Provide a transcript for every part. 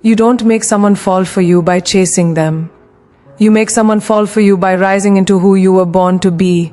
You don't make someone fall for you by chasing them. You make someone fall for you by rising into who you were born to be.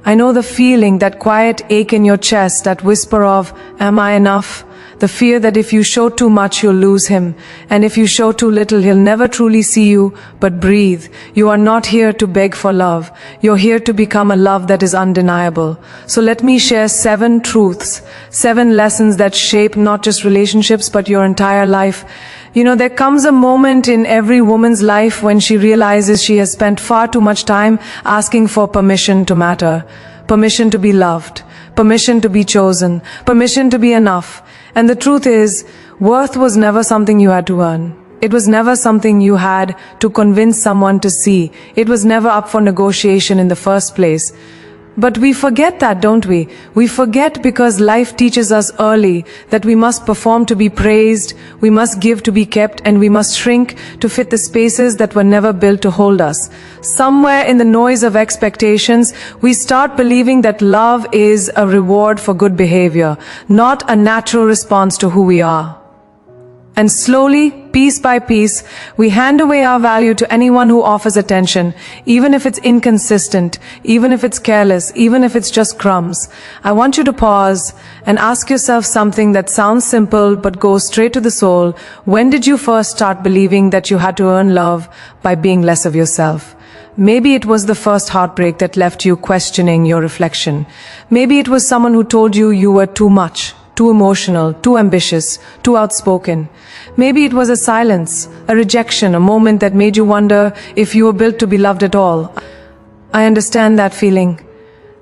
I know the feeling, that quiet ache in your chest, that whisper of, am I enough? The fear that if you show too much, you'll lose him. And if you show too little, he'll never truly see you. But breathe. You are not here to beg for love. You're here to become a love that is undeniable. So let me share 7 truths, 7 lessons that shape not just relationships, but your entire life. There comes a moment in every woman's life when she realizes she has spent far too much time asking for permission to matter, permission to be loved, permission to be chosen, permission to be enough. And the truth is, worth was never something you had to earn. It was never something you had to convince someone to see. It was never up for negotiation in the first place. But we forget that, don't we? We forget because life teaches us early that we must perform to be praised, we must give to be kept, and we must shrink to fit the spaces that were never built to hold us. Somewhere in the noise of expectations, we start believing that love is a reward for good behavior, not a natural response to who we are. And slowly, piece by piece, we hand away our value to anyone who offers attention, even if it's inconsistent, even if it's careless, even if it's just crumbs. I want you to pause and ask yourself something that sounds simple but goes straight to the soul. When did you first start believing that you had to earn love by being less of yourself? Maybe it was the first heartbreak that left you questioning your reflection. Maybe it was someone who told you you were too much, too emotional, too ambitious, too outspoken. Maybe it was a silence, a rejection, a moment that made you wonder if you were built to be loved at all. I understand that feeling.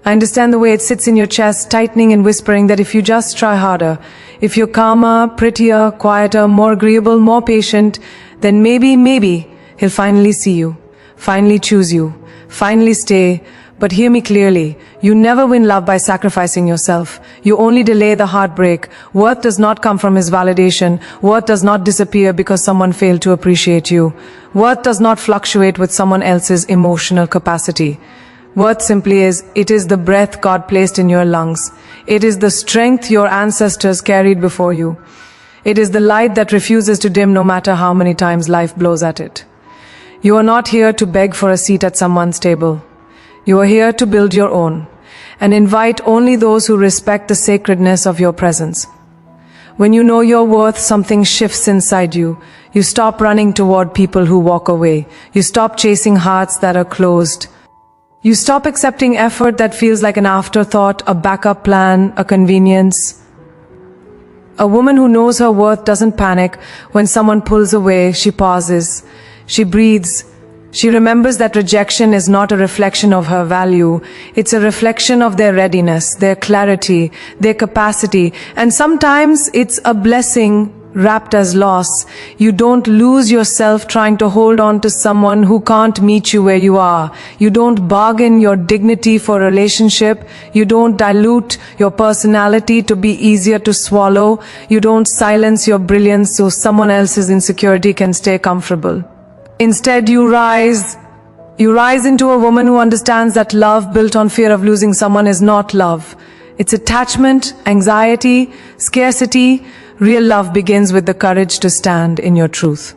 I understand the way it sits in your chest, tightening and whispering that if you just try harder, if you're calmer, prettier, quieter, more agreeable, more patient, then maybe he'll finally see you, finally choose you, finally stay. But hear me clearly, you never win love by sacrificing yourself. You only delay the heartbreak. Worth does not come from his validation. Worth does not disappear because someone failed to appreciate you. Worth does not fluctuate with someone else's emotional capacity. Worth simply is, it is the breath God placed in your lungs. It is the strength your ancestors carried before you. It is the light that refuses to dim no matter how many times life blows at it. You are not here to beg for a seat at someone's table. You are here to build your own, and invite only those who respect the sacredness of your presence. When you know your worth, something shifts inside you. You stop running toward people who walk away. You stop chasing hearts that are closed. You stop accepting effort that feels like an afterthought, a backup plan, a convenience. A woman who knows her worth doesn't panic when someone pulls away. She pauses. She breathes. She remembers that rejection is not a reflection of her value. It's a reflection of their readiness, their clarity, their capacity. And sometimes it's a blessing wrapped as loss. You don't lose yourself trying to hold on to someone who can't meet you where you are. You don't bargain your dignity for a relationship. You don't dilute your personality to be easier to swallow. You don't silence your brilliance so someone else's insecurity can stay comfortable. Instead, you rise into a woman who understands that love built on fear of losing someone is not love. It's attachment, anxiety, scarcity. Real love begins with the courage to stand in your truth.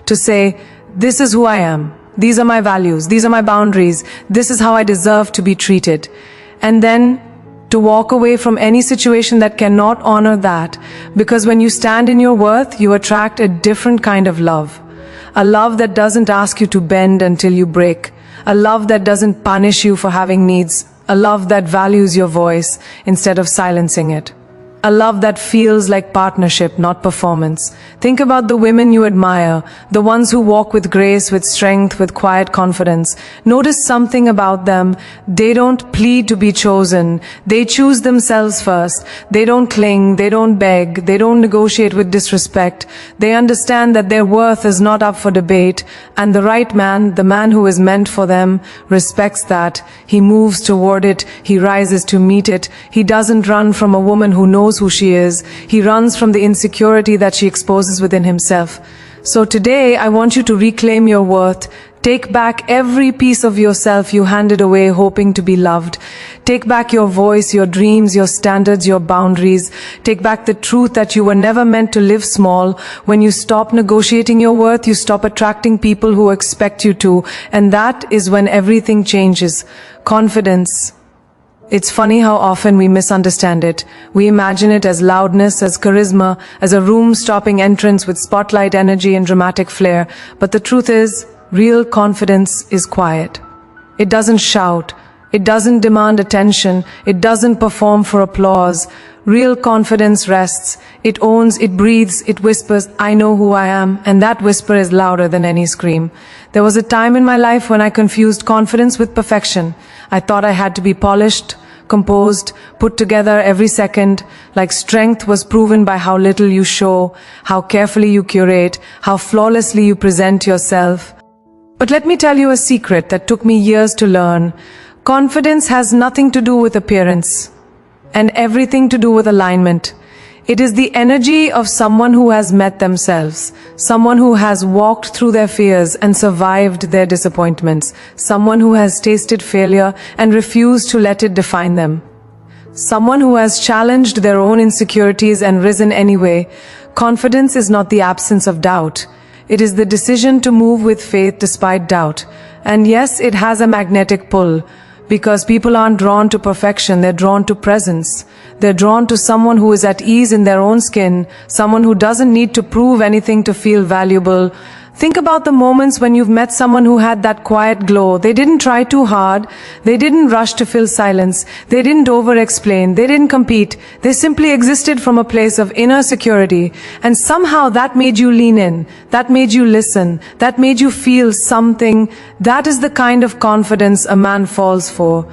To say, this is who I am. These are my values. These are my boundaries. This is how I deserve to be treated. And then to walk away from any situation that cannot honor that. Because when you stand in your worth, you attract a different kind of love. A love that doesn't ask you to bend until you break. A love that doesn't punish you for having needs. A love that values your voice instead of silencing it. A love that feels like partnership, not performance. Think about the women you admire, the ones who walk with grace, with strength, with quiet confidence. Notice something about them. They don't plead to be chosen. They choose themselves first. They don't cling. They don't beg. They don't negotiate with disrespect. They understand that their worth is not up for debate. And the right man, the man who is meant for them, respects that. He moves toward it. He rises to meet it. He doesn't run from a woman who knows who she is. He runs from the insecurity that she exposes within himself. So today, I want you to reclaim your worth. Take back every piece of yourself you handed away hoping to be loved. Take back your voice, your dreams, your standards, your boundaries. Take back the truth that you were never meant to live small. When you stop negotiating your worth, you stop attracting people who expect you to. And that is when everything changes. Confidence. It's funny how often we misunderstand it. We imagine it as loudness, as charisma, as a room-stopping entrance with spotlight energy and dramatic flair. But the truth is, real confidence is quiet. It doesn't shout. It doesn't demand attention. It doesn't perform for applause. Real confidence rests. It owns, it breathes, it whispers, I know who I am, and that whisper is louder than any scream. There was a time in my life when I confused confidence with perfection. I thought I had to be polished, composed, put together every second, like strength was proven by how little you show, how carefully you curate, how flawlessly you present yourself. But let me tell you a secret that took me years to learn. Confidence has nothing to do with appearance and everything to do with alignment. It is the energy of someone who has met themselves, someone who has walked through their fears and survived their disappointments, someone who has tasted failure and refused to let it define them, someone who has challenged their own insecurities and risen anyway. Confidence is not the absence of doubt. It is the decision to move with faith despite doubt. And yes, it has a magnetic pull, because people aren't drawn to perfection, they're drawn to presence. They're drawn to someone who is at ease in their own skin, someone who doesn't need to prove anything to feel valuable. Think about the moments when you've met someone who had that quiet glow. They didn't try too hard. They didn't rush to fill silence. They didn't over-explain. They didn't compete. They simply existed from a place of inner security. And somehow that made you lean in. That made you listen. That made you feel something. That is the kind of confidence a man falls for.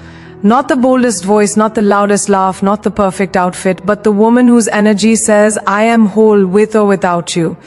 Not the boldest voice, not the loudest laugh, not the perfect outfit, but the woman whose energy says, I am whole with or without you.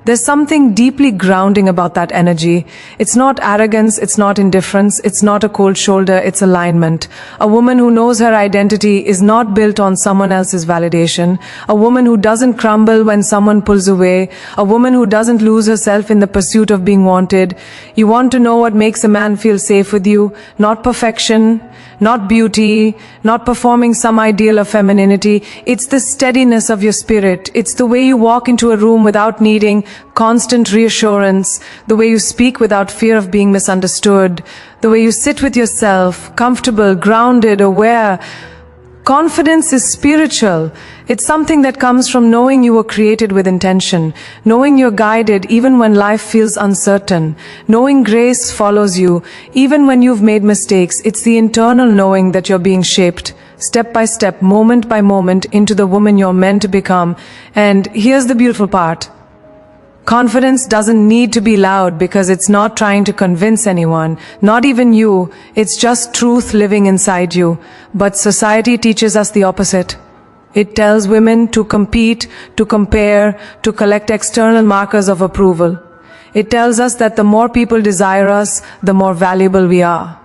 There's something deeply grounding about that energy. It's not arrogance, it's not indifference, it's not a cold shoulder, it's alignment. A woman who knows her identity is not built on someone else's validation. A woman who doesn't crumble when someone pulls away. A woman who doesn't lose herself in the pursuit of being wanted. You want to know what makes a man feel safe with you? Not perfection, not beauty, not performing some ideal of femininity. It's the steadiness of your spirit. It's the way you walk into a room without needing constant reassurance, the way you speak without fear of being misunderstood, the way you sit with yourself, comfortable, grounded, aware. Confidence is spiritual. It's something that comes from knowing you were created with intention, knowing you're guided even when life feels uncertain, knowing grace follows you even when you've made mistakes. It's the internal knowing that you're being shaped, step by step, moment by moment, into the woman you're meant to become. And here's the beautiful part. Confidence doesn't need to be loud because it's not trying to convince anyone, not even you. It's just truth living inside you. But society teaches us the opposite. It tells women to compete, to compare, to collect external markers of approval. It tells us that the more people desire us, the more valuable we are.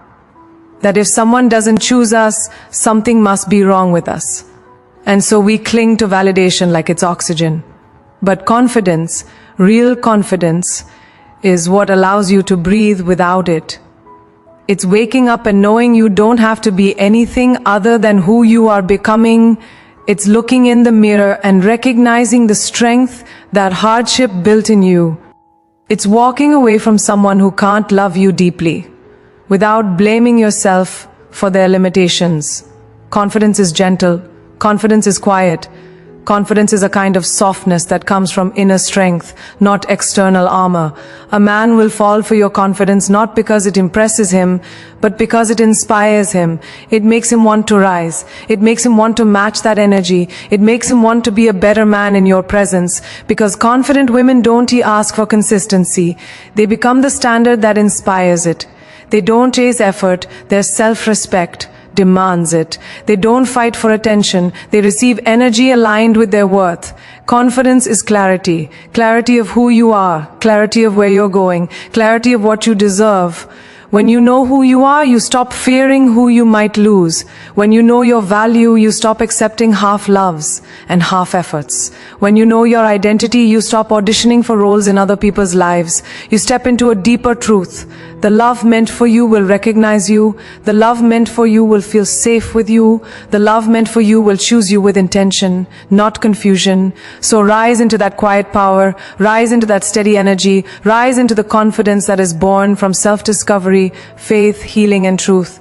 That if someone doesn't choose us, something must be wrong with us. And so we cling to validation like it's oxygen. But confidence, real confidence, is what allows you to breathe without it. It's waking up and knowing you don't have to be anything other than who you are becoming. It's looking in the mirror and recognizing the strength that hardship built in you. It's walking away from someone who can't love you deeply, without blaming yourself for their limitations. Confidence is gentle. Confidence is quiet. Confidence is a kind of softness that comes from inner strength, not external armor. A man will fall for your confidence not because it impresses him, but because it inspires him. It makes him want to rise. It makes him want to match that energy. It makes him want to be a better man in your presence. Because confident women don't ask for consistency. They become the standard that inspires it. They don't chase effort, their self-respect demands it. They don't fight for attention. They receive energy aligned with their worth. Confidence is clarity. Clarity of who you are. Clarity of where you're going. Clarity of what you deserve. When you know who you are, you stop fearing who you might lose. When you know your value, you stop accepting half loves and half efforts. When you know your identity, you stop auditioning for roles in other people's lives. You step into a deeper truth, The love meant for you will recognize you. The love meant for you will feel safe with you. The love meant for you will choose you with intention, not confusion. So rise into that quiet power, rise into that steady energy, rise into the confidence that is born from self-discovery, faith, healing, and truth.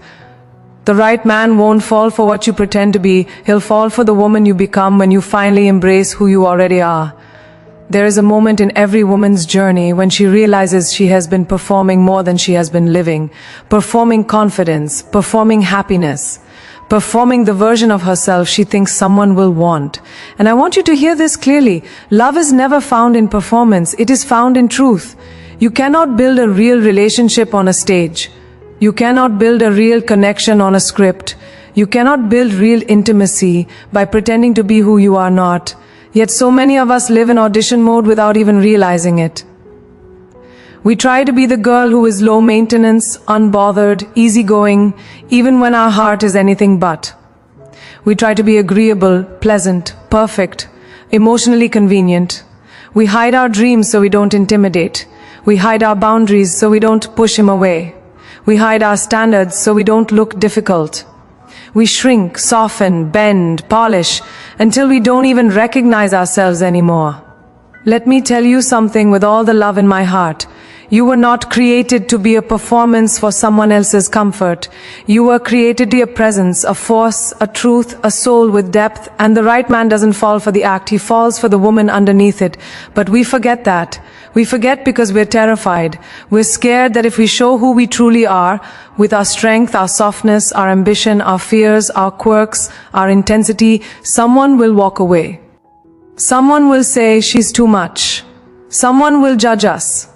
The right man won't fall for what you pretend to be. He'll fall for the woman you become when you finally embrace who you already are. There is a moment in every woman's journey when she realizes she has been performing more than she has been living, performing confidence, performing happiness, performing the version of herself she thinks someone will want. And I want you to hear this clearly. Love is never found in performance. It is found in truth. You cannot build a real relationship on a stage. You cannot build a real connection on a script. You cannot build real intimacy by pretending to be who you are not. Yet so many of us live in audition mode without even realizing it. We try to be the girl who is low maintenance, unbothered, easygoing, even when our heart is anything but. We try to be agreeable, pleasant, perfect, emotionally convenient. We hide our dreams so we don't intimidate. We hide our boundaries so we don't push him away. We hide our standards so we don't look difficult. We shrink, soften, bend, polish, until we don't even recognize ourselves anymore. Let me tell you something with all the love in my heart. You were not created to be a performance for someone else's comfort. You were created to be a presence, a force, a truth, a soul with depth, and the right man doesn't fall for the act, he falls for the woman underneath it. But we forget that. We forget because we're terrified. We're scared that if we show who we truly are, with our strength, our softness, our ambition, our fears, our quirks, our intensity, someone will walk away. Someone will say, she's too much. Someone will judge us.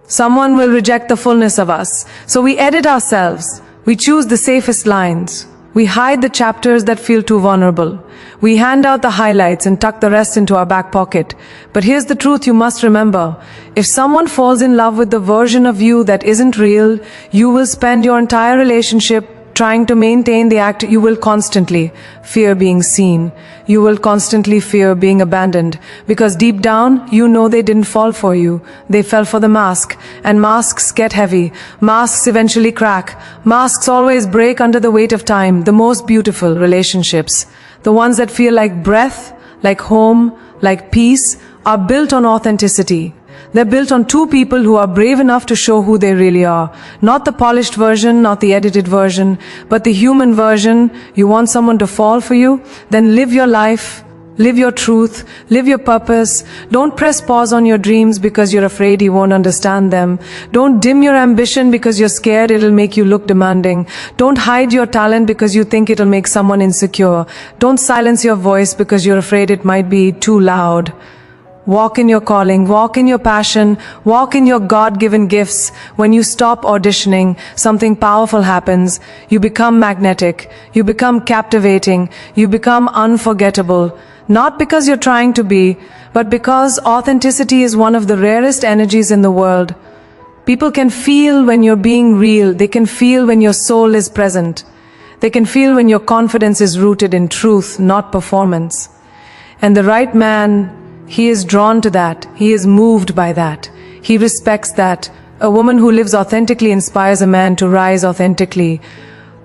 Someone will reject the fullness of us. So we edit ourselves. We choose the safest lines. We hide the chapters that feel too vulnerable. We hand out the highlights and tuck the rest into our back pocket. But here's the truth you must remember. If someone falls in love with the version of you that isn't real, you will spend your entire relationship trying to maintain the act. You will constantly fear being seen. You will constantly fear being abandoned. Because deep down, you know they didn't fall for you. They fell for the mask. And masks get heavy. Masks eventually crack. Masks always break under the weight of time. The most beautiful relationships, the ones that feel like breath, like home, like peace, are built on authenticity. They're built on two people who are brave enough to show who they really are. Not the polished version, not the edited version, but the human version. You want someone to fall for you? Then live your life, live your truth, live your purpose. Don't press pause on your dreams because you're afraid he won't understand them. Don't dim your ambition because you're scared it'll make you look demanding. Don't hide your talent because you think it'll make someone insecure. Don't silence your voice because you're afraid it might be too loud. Walk in your calling, walk in your passion, walk in your God-given gifts. When you stop auditioning, something powerful happens. You become magnetic, you become captivating, you become unforgettable. Not because you're trying to be, but because authenticity is one of the rarest energies in the world. People can feel when you're being real. They can feel when your soul is present. They can feel when your confidence is rooted in truth, not performance. And the right man, he is drawn to that. He is moved by that. He respects that. A woman who lives authentically inspires a man to rise authentically.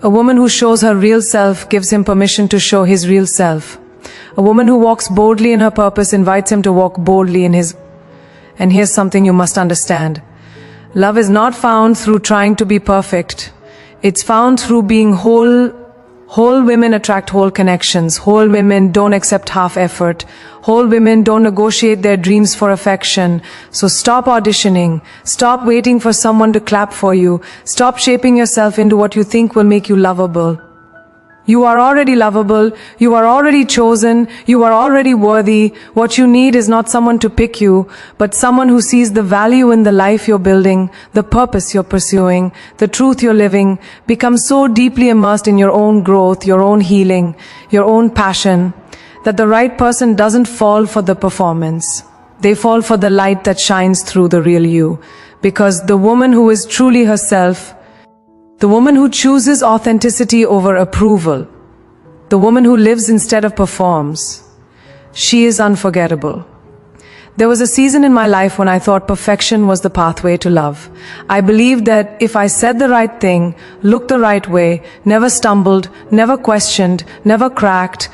A woman who shows her real self gives him permission to show his real self. A woman who walks boldly in her purpose invites him to walk boldly in his. And here's something you must understand. Love is not found through trying to be perfect. It's found through being whole. Whole women attract whole connections. Whole women don't accept half effort. Whole women don't negotiate their dreams for affection. So stop auditioning. Stop waiting for someone to clap for you. Stop shaping yourself into what you think will make you lovable. You are already lovable. You are already chosen. You are already worthy. What you need is not someone to pick you, but someone who sees the value in the life you're building, the purpose you're pursuing, the truth you're living. Become so deeply immersed in your own growth, your own healing, your own passion, that the right person doesn't fall for the performance. They fall for the light that shines through the real you. Because the woman who is truly herself, the woman who chooses authenticity over approval, the woman who lives instead of performs, she is unforgettable. There was a season in my life when I thought perfection was the pathway to love. I believed that if I said the right thing, looked the right way, never stumbled, never questioned, never cracked,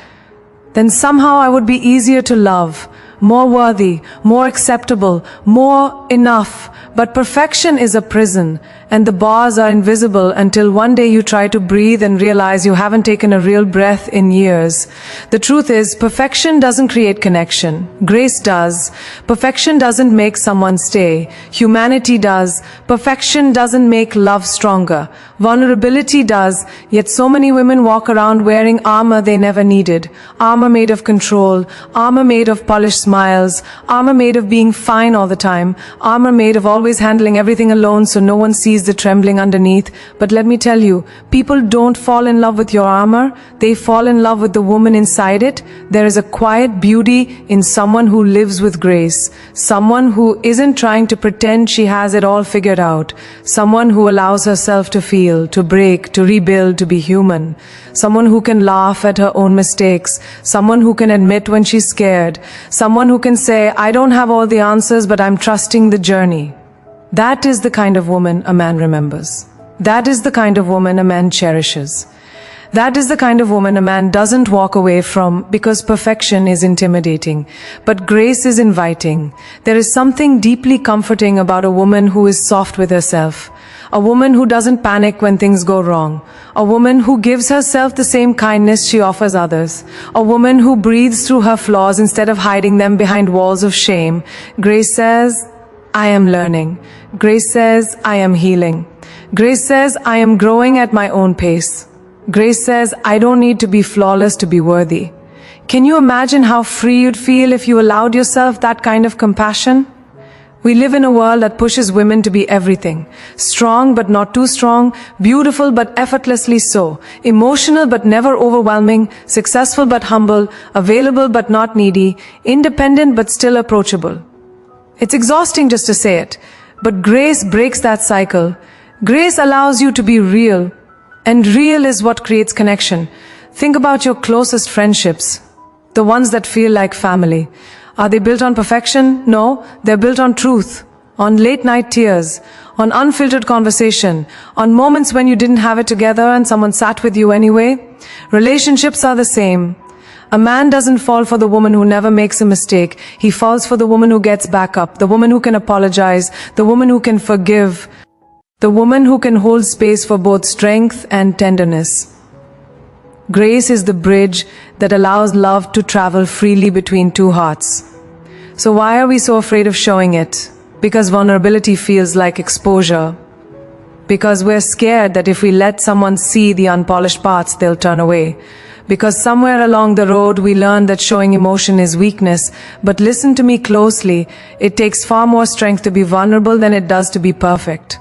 then somehow I would be easier to love, more worthy, more acceptable, more enough. But perfection is a prison, and the bars are invisible until one day you try to breathe and realize you haven't taken a real breath in years. The truth is, perfection doesn't create connection. Grace does. Perfection doesn't make someone stay. Humanity does. Perfection doesn't make love stronger. Vulnerability does, yet so many women walk around wearing armor they never needed. Armor made of control, armor made of polished smiles, armor made of being fine all the time, armor made of always handling everything alone so no one sees the trembling underneath. But let me tell you, people don't fall in love with your armor, they fall in love with the woman inside it. There is a quiet beauty in someone who lives with grace, someone who isn't trying to pretend she has it all figured out, someone who allows herself to feel, to break, to rebuild, to be human. Someone who can laugh at her own mistakes. Someone who can admit when she's scared. Someone who can say, I don't have all the answers, but I'm trusting the journey. That is the kind of woman a man remembers. That is the kind of woman a man cherishes. That is the kind of woman a man doesn't walk away from because perfection is intimidating, but grace is inviting. There is something deeply comforting about a woman who is soft with herself. A woman who doesn't panic when things go wrong. A woman who gives herself the same kindness she offers others. A woman who breathes through her flaws instead of hiding them behind walls of shame. Grace says, I am learning. Grace says, I am healing. Grace says, I am growing at my own pace. Grace says, I don't need to be flawless to be worthy. Can you imagine how free you'd feel if you allowed yourself that kind of compassion? We live in a world that pushes women to be everything. Strong but not too strong, beautiful but effortlessly so, emotional but never overwhelming, successful but humble, available but not needy, independent but still approachable. It's exhausting just to say it, but grace breaks that cycle. Grace allows you to be real, and real is what creates connection. Think about your closest friendships, the ones that feel like family. Are they built on perfection? No, they're built on truth, on late night tears, on unfiltered conversation, on moments when you didn't have it together and someone sat with you anyway. Relationships are the same. A man doesn't fall for the woman who never makes a mistake. He falls for the woman who gets back up, the woman who can apologize, the woman who can forgive, the woman who can hold space for both strength and tenderness. Grace is the bridge that allows love to travel freely between two hearts. So why are we so afraid of showing it? Because vulnerability feels like exposure. Because we're scared that if we let someone see the unpolished parts, they'll turn away. Because somewhere along the road we learned that showing emotion is weakness. But listen to me closely, it takes far more strength to be vulnerable than it does to be perfect.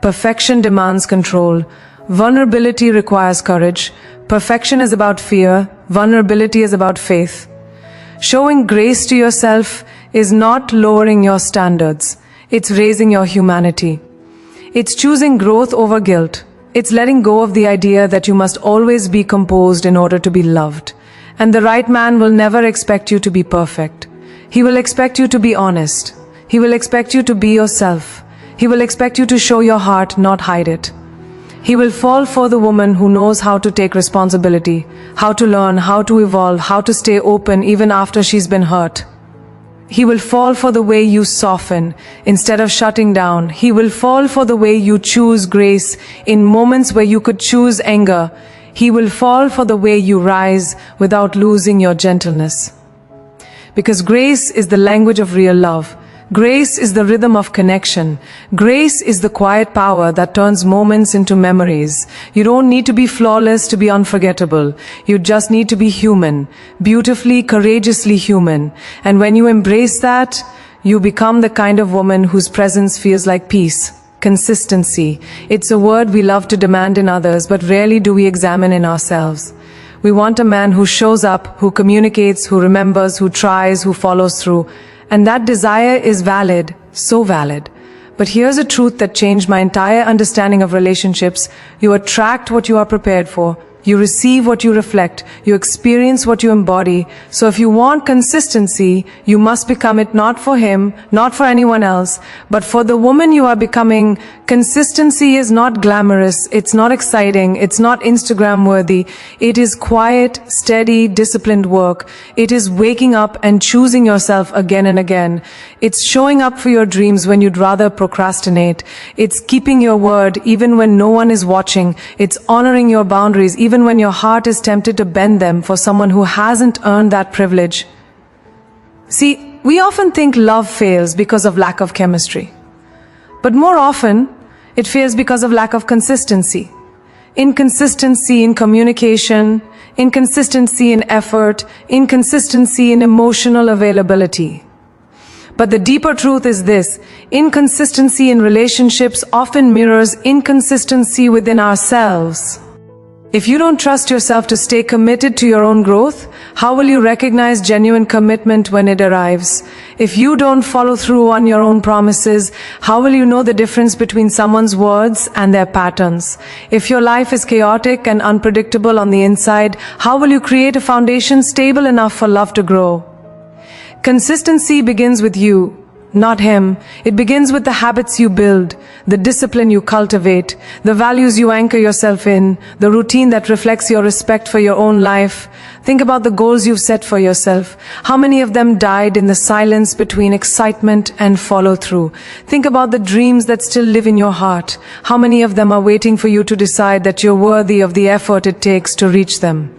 Perfection demands control. Vulnerability requires courage. Perfection is about fear. Vulnerability is about faith. Showing grace to yourself is not lowering your standards. It's raising your humanity. It's choosing growth over guilt. It's letting go of the idea that you must always be composed in order to be loved. And the right man will never expect you to be perfect. He will expect you to be honest. He will expect you to be yourself. He will expect you to show your heart, not hide it. He will fall for the woman who knows how to take responsibility, how to learn, how to evolve, how to stay open even after she's been hurt. He will fall for the way you soften instead of shutting down. He will fall for the way you choose grace in moments where you could choose anger. He will fall for the way you rise without losing your gentleness. Because grace is the language of real love. Grace is the rhythm of connection. Grace is the quiet power that turns moments into memories. You don't need to be flawless to be unforgettable. You just need to be human, beautifully, courageously human. And when you embrace that, you become the kind of woman whose presence feels like peace, consistency. It's a word we love to demand in others, but rarely do we examine in ourselves. We want a man who shows up, who communicates, who remembers, who tries, who follows through. And that desire is valid, so valid. But here's a truth that changed my entire understanding of relationships. You attract what you are prepared for. You receive what you reflect. You experience what you embody. So if you want consistency, you must become it not for him, not for anyone else, but for the woman you are becoming. Consistency is not glamorous. It's not exciting. It's not Instagram worthy. It is quiet, steady, disciplined work. It is waking up and choosing yourself again and again. It's showing up for your dreams when you'd rather procrastinate. It's keeping your word even when no one is watching. It's honoring your boundaries even when your heart is tempted to bend them for someone who hasn't earned that privilege. See, we often think love fails because of lack of chemistry. But more often, it fails because of lack of consistency. Inconsistency in communication, inconsistency in effort, inconsistency in emotional availability. But the deeper truth is this: inconsistency in relationships often mirrors inconsistency within ourselves. If you don't trust yourself to stay committed to your own growth, how will you recognize genuine commitment when it arrives? If you don't follow through on your own promises, how will you know the difference between someone's words and their patterns? If your life is chaotic and unpredictable on the inside, how will you create a foundation stable enough for love to grow? Consistency begins with you, not him. It begins with the habits you build, the discipline you cultivate, the values you anchor yourself in, the routine that reflects your respect for your own life. Think about the goals you've set for yourself. How many of them died in the silence between excitement and follow-through? Think about the dreams that still live in your heart. How many of them are waiting for you to decide that you're worthy of the effort it takes to reach them?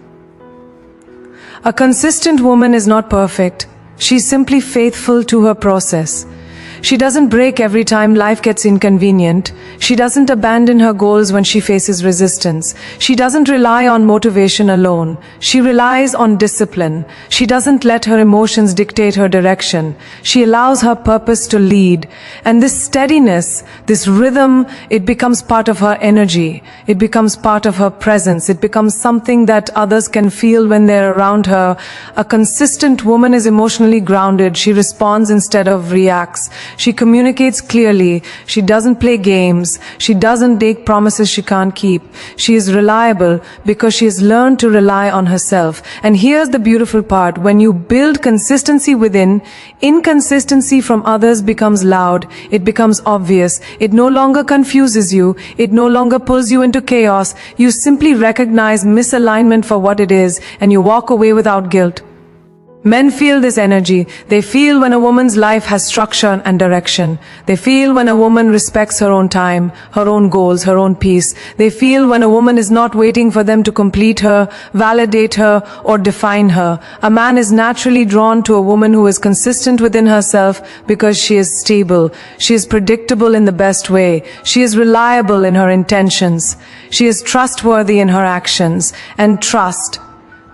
A consistent woman is not perfect. She's simply faithful to her process. She doesn't break every time life gets inconvenient. She doesn't abandon her goals when she faces resistance. She doesn't rely on motivation alone. She relies on discipline. She doesn't let her emotions dictate her direction. She allows her purpose to lead. And this steadiness, this rhythm, it becomes part of her energy. It becomes part of her presence. It becomes something that others can feel when they're around her. A consistent woman is emotionally grounded. She responds instead of reacts. She communicates clearly. She doesn't play games. She doesn't make promises she can't keep. She is reliable because she has learned to rely on herself. And here's the beautiful part. When you build consistency within, inconsistency from others becomes loud. It becomes obvious. It no longer confuses you. It no longer pulls you into chaos. You simply recognize misalignment for what it is, and you walk away without guilt. Men feel this energy. They feel when a woman's life has structure and direction. They feel when a woman respects her own time, her own goals, her own peace. They feel when a woman is not waiting for them to complete her, validate her, or define her. A man is naturally drawn to a woman who is consistent within herself because she is stable. She is predictable in the best way. She is reliable in her intentions. She is trustworthy in her actions. And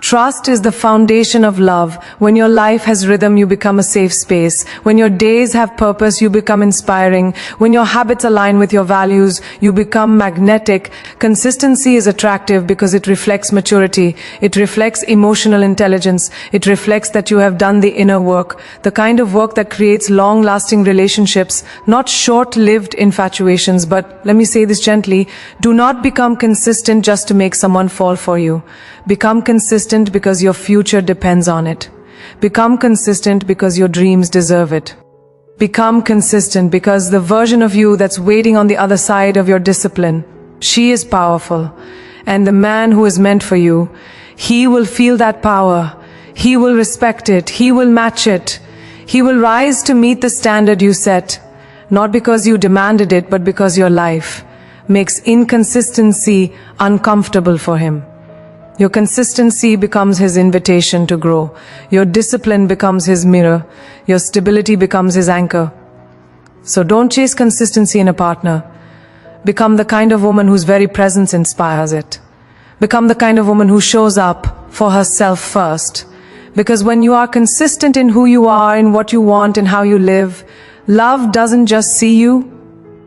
Trust is the foundation of love. When your life has rhythm, you become a safe space. When your days have purpose, you become inspiring. When your habits align with your values, you become magnetic. Consistency is attractive because it reflects maturity. It reflects emotional intelligence. It reflects that you have done the inner work, the kind of work that creates long-lasting relationships, not short-lived infatuations. But let me say this gently, do not become consistent just to make someone fall for you. Become consistent because your future depends on it. Become consistent because your dreams deserve it. Become consistent because the version of you that's waiting on the other side of your discipline, she is powerful. And the man who is meant for you, he will feel that power. He will respect it. He will match it. He will rise to meet the standard you set, not because you demanded it, but because your life makes inconsistency uncomfortable for him. Your consistency becomes his invitation to grow. Your discipline becomes his mirror. Your stability becomes his anchor. So don't chase consistency in a partner. Become the kind of woman whose very presence inspires it. Become the kind of woman who shows up for herself first. Because when you are consistent in who you are, in what you want, and how you live, love doesn't just see you,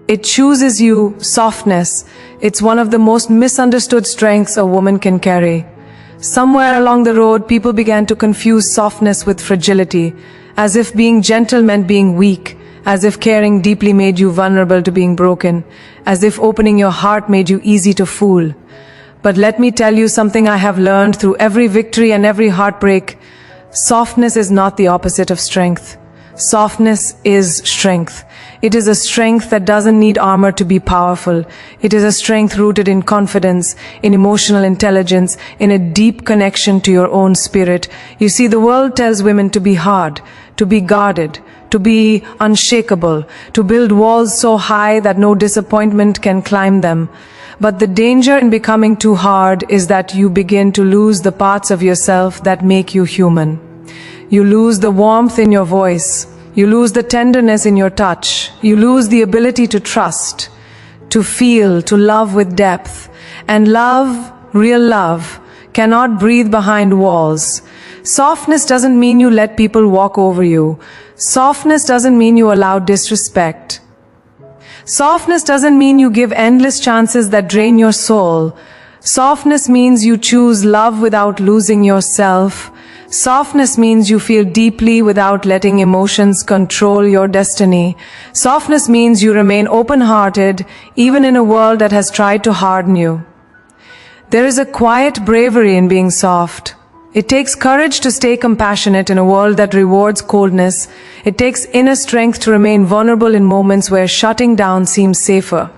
it chooses you. Softness, it's one of the most misunderstood strengths a woman can carry. Somewhere along the road, people began to confuse softness with fragility, as if being gentle meant being weak, as if caring deeply made you vulnerable to being broken, as if opening your heart made you easy to fool. But let me tell you something I have learned through every victory and every heartbreak. Softness is not the opposite of strength. Softness is strength. It is a strength that doesn't need armor to be powerful. It is a strength rooted in confidence, in emotional intelligence, in a deep connection to your own spirit. You see, the world tells women to be hard, to be guarded, to be unshakable, to build walls so high that no disappointment can climb them. But the danger in becoming too hard is that you begin to lose the parts of yourself that make you human. You lose the warmth in your voice. You lose the tenderness in your touch. You lose the ability to trust, to feel, to love with depth. And love, real love, cannot breathe behind walls. Softness doesn't mean you let people walk over you. Softness doesn't mean you allow disrespect. Softness doesn't mean you give endless chances that drain your soul. Softness means you choose love without losing yourself. Softness means you feel deeply without letting emotions control your destiny. Softness means you remain open-hearted even in a world that has tried to harden you. There is a quiet bravery in being soft. It takes courage to stay compassionate in a world that rewards coldness. It takes inner strength to remain vulnerable in moments where shutting down seems safer.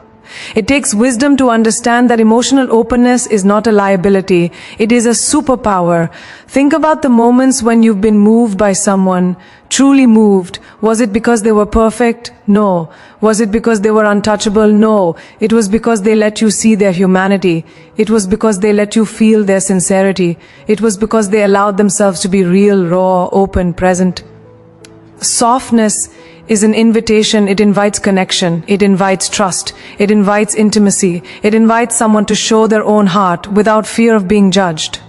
It takes wisdom to understand that emotional openness is not a liability. It is a superpower. Think about the moments when you've been moved by someone, truly moved. Was it because they were perfect? No. Was it because they were untouchable? No. It was because they let you see their humanity. It was because they let you feel their sincerity. It was because they allowed themselves to be real, raw, open, present. Softness is an invitation. It invites connection. It invites trust. It invites intimacy. It invites someone to show their own heart without fear of being judged.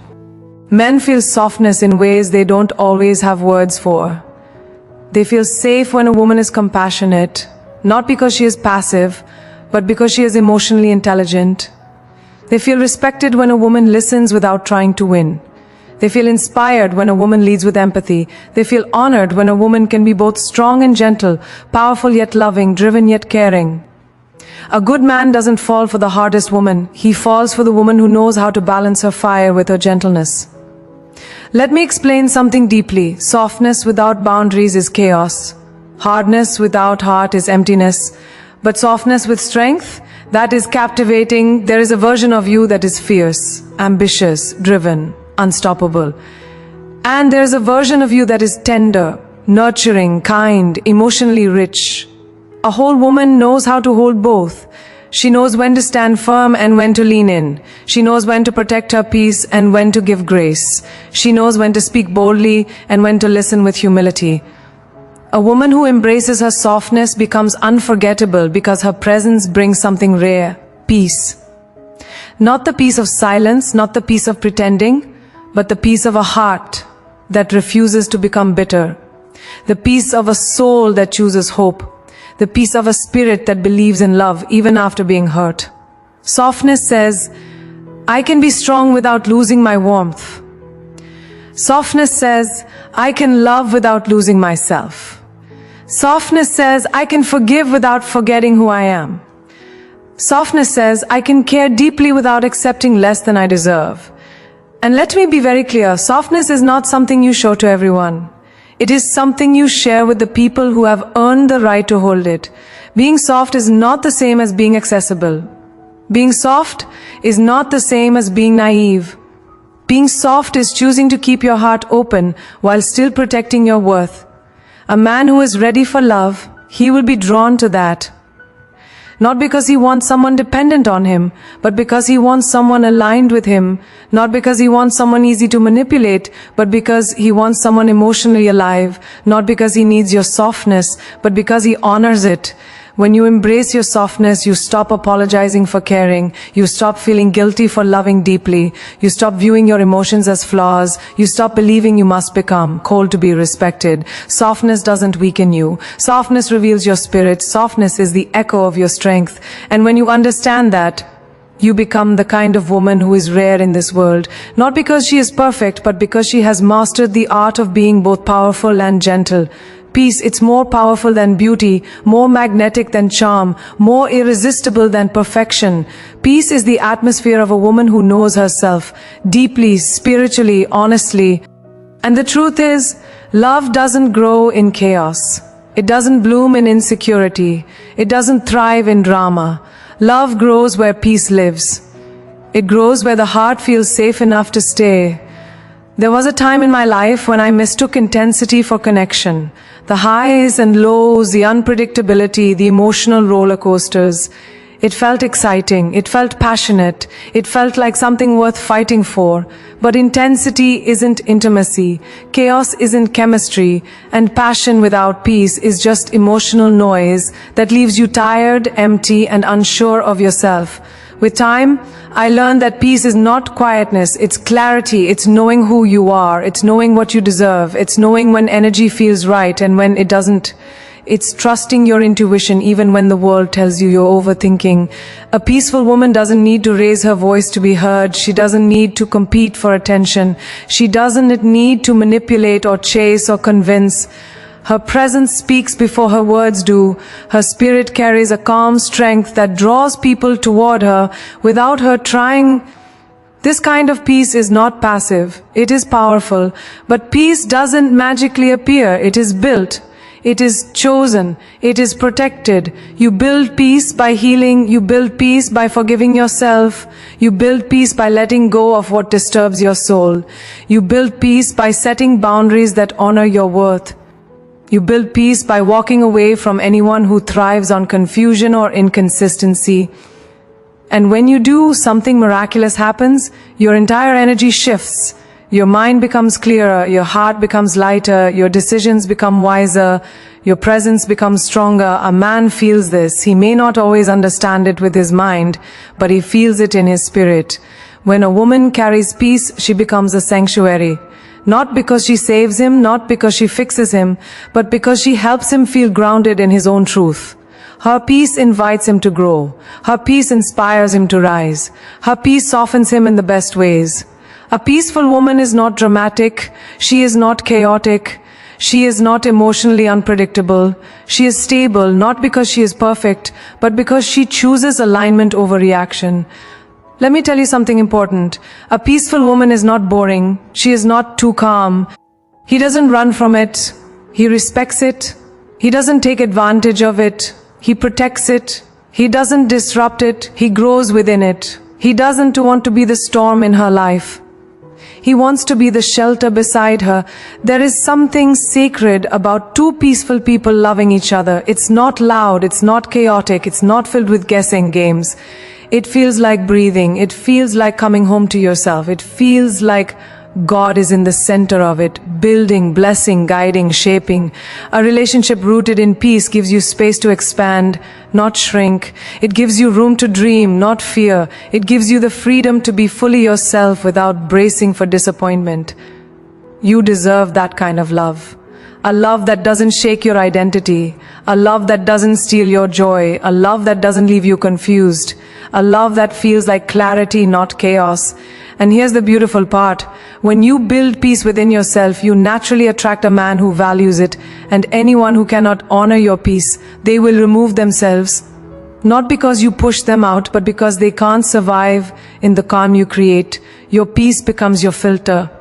Men feel softness in ways they don't always have words for. They feel safe when a woman is compassionate, not because she is passive, but because she is emotionally intelligent. They feel respected when a woman listens without trying to win. They feel inspired when a woman leads with empathy. They feel honored when a woman can be both strong and gentle, powerful yet loving, driven yet caring. A good man doesn't fall for the hardest woman. He falls for the woman who knows how to balance her fire with her gentleness. Let me explain something deeply. Softness without boundaries is chaos. Hardness without heart is emptiness. But softness with strength, that is captivating. There is a version of you that is fierce, ambitious, driven, unstoppable. And there is a version of you that is tender, nurturing, kind, emotionally rich. A whole woman knows how to hold both. She knows when to stand firm and when to lean in. She knows when to protect her peace and when to give grace. She knows when to speak boldly and when to listen with humility. A woman who embraces her softness becomes unforgettable because her presence brings something rare, peace. Not the peace of silence, not the peace of pretending, but the peace of a heart that refuses to become bitter. The peace of a soul that chooses hope. The peace of a spirit that believes in love even after being hurt. Softness says, I can be strong without losing my warmth. Softness says, I can love without losing myself. Softness says, I can forgive without forgetting who I am. Softness says, I can care deeply without accepting less than I deserve. And let me be very clear, softness is not something you show to everyone. It is something you share with the people who have earned the right to hold it. Being soft is not the same as being accessible. Being soft is not the same as being naive. Being soft is choosing to keep your heart open while still protecting your worth. A man who is ready for love, he will be drawn to that. Not because he wants someone dependent on him, but because he wants someone aligned with him. Not because he wants someone easy to manipulate, but because he wants someone emotionally alive. Not because he needs your softness, but because he honors it. When you embrace your softness, you stop apologizing for caring. You stop feeling guilty for loving deeply. You stop viewing your emotions as flaws. You stop believing you must become cold to be respected. Softness doesn't weaken you. Softness reveals your spirit. Softness is the echo of your strength. And when you understand that, you become the kind of woman who is rare in this world. Not because she is perfect, but because she has mastered the art of being both powerful and gentle. Peace, it's more powerful than beauty, more magnetic than charm, more irresistible than perfection. Peace is the atmosphere of a woman who knows herself deeply, spiritually, honestly. And the truth is, love doesn't grow in chaos. It doesn't bloom in insecurity. It doesn't thrive in drama. Love grows where peace lives. It grows where the heart feels safe enough to stay. There was a time in my life when I mistook intensity for connection. The highs and lows, the unpredictability, the emotional roller coasters. It felt exciting, it felt passionate, it felt like something worth fighting for. But intensity isn't intimacy, chaos isn't chemistry, and passion without peace is just emotional noise that leaves you tired, empty, and unsure of yourself. With time, I learned that peace is not quietness, it's clarity, it's knowing who you are, it's knowing what you deserve, it's knowing when energy feels right and when it doesn't. It's trusting your intuition even when the world tells you you're overthinking. A peaceful woman doesn't need to raise her voice to be heard. She doesn't need to compete for attention. She doesn't need to manipulate or chase or convince. Her presence speaks before her words do. Her spirit carries a calm strength that draws people toward her without her trying. This kind of peace is not passive. It is powerful. But peace doesn't magically appear. It is built. It is chosen. It is protected. You build peace by healing. You build peace by forgiving yourself. You build peace by letting go of what disturbs your soul. You build peace by setting boundaries that honor your worth. You build peace by walking away from anyone who thrives on confusion or inconsistency. And when you do, something miraculous happens. Your entire energy shifts. Your mind becomes clearer, your heart becomes lighter, your decisions become wiser, your presence becomes stronger. A man feels this. He may not always understand it with his mind, but he feels it in his spirit. When a woman carries peace, she becomes a sanctuary. Not because she saves him, not because she fixes him, but because she helps him feel grounded in his own truth. Her peace invites him to grow. Her peace inspires him to rise. Her peace softens him in the best ways. A peaceful woman is not dramatic, she is not chaotic, she is not emotionally unpredictable. She is stable not because she is perfect, but because she chooses alignment over reaction. Let me tell you something important. A peaceful woman is not boring, she is not too calm. He doesn't run from it, he respects it, he doesn't take advantage of it, he protects it, he doesn't disrupt it, he grows within it. He doesn't want to be the storm in her life. He wants to be the shelter beside her. There is something sacred about two peaceful people loving each other. It's not loud, it's not chaotic, it's not filled with guessing games. It feels like breathing. It feels like coming home to yourself. It feels like God is in the center of it, building, blessing, guiding, shaping. A relationship rooted in peace gives you space to expand, not shrink. It gives you room to dream, not fear. It gives you the freedom to be fully yourself without bracing for disappointment. You deserve that kind of love. A love that doesn't shake your identity. A love that doesn't steal your joy. A love that doesn't leave you confused. A love that feels like clarity, not chaos. And here's the beautiful part. When you build peace within yourself, you naturally attract a man who values it. And anyone who cannot honor your peace, they will remove themselves. Not because you push them out, but because they can't survive in the calm you create. Your peace becomes your filter.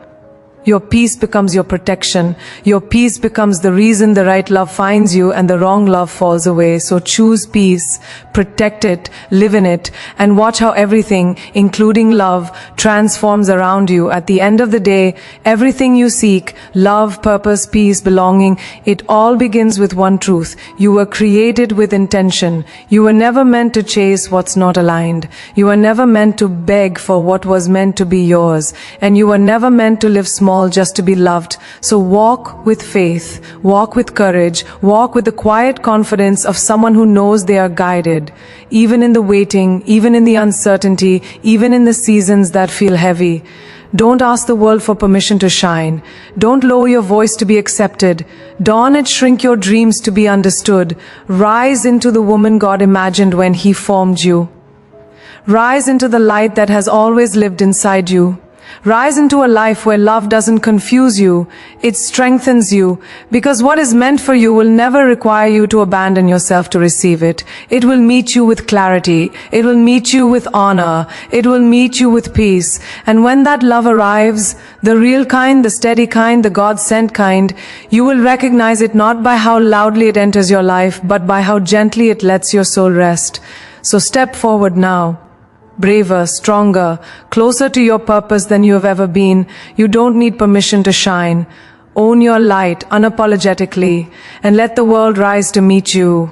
Your peace becomes your protection. Your peace becomes the reason the right love finds you and the wrong love falls away. So choose peace, protect it, live in it, and watch how everything, including love, transforms around you. At the end of the day, everything you seek, love, purpose, peace, belonging, it all begins with one truth. You were created with intention. You were never meant to chase what's not aligned. You were never meant to beg for what was meant to be yours. And you were never meant to live small just to be loved. So walk with faith, walk with courage, walk with the quiet confidence of someone who knows they are guided, even in the waiting, even in the uncertainty, even in the seasons that feel heavy. Don't ask the world for permission to shine. Don't lower your voice to be accepted. Don't shrink your dreams to be understood. Rise into the woman God imagined when He formed you. Rise into the light that has always lived inside you. Rise into a life where love doesn't confuse you, it strengthens you, because what is meant for you will never require you to abandon yourself to receive it. It will meet you with clarity, it will meet you with honor, it will meet you with peace. And when that love arrives, the real kind, the steady kind, the God-sent kind, you will recognize it not by how loudly it enters your life, but by how gently it lets your soul rest. So step forward now. Braver, stronger, closer to your purpose than you have ever been. You don't need permission to shine. Own your light unapologetically and let the world rise to meet you.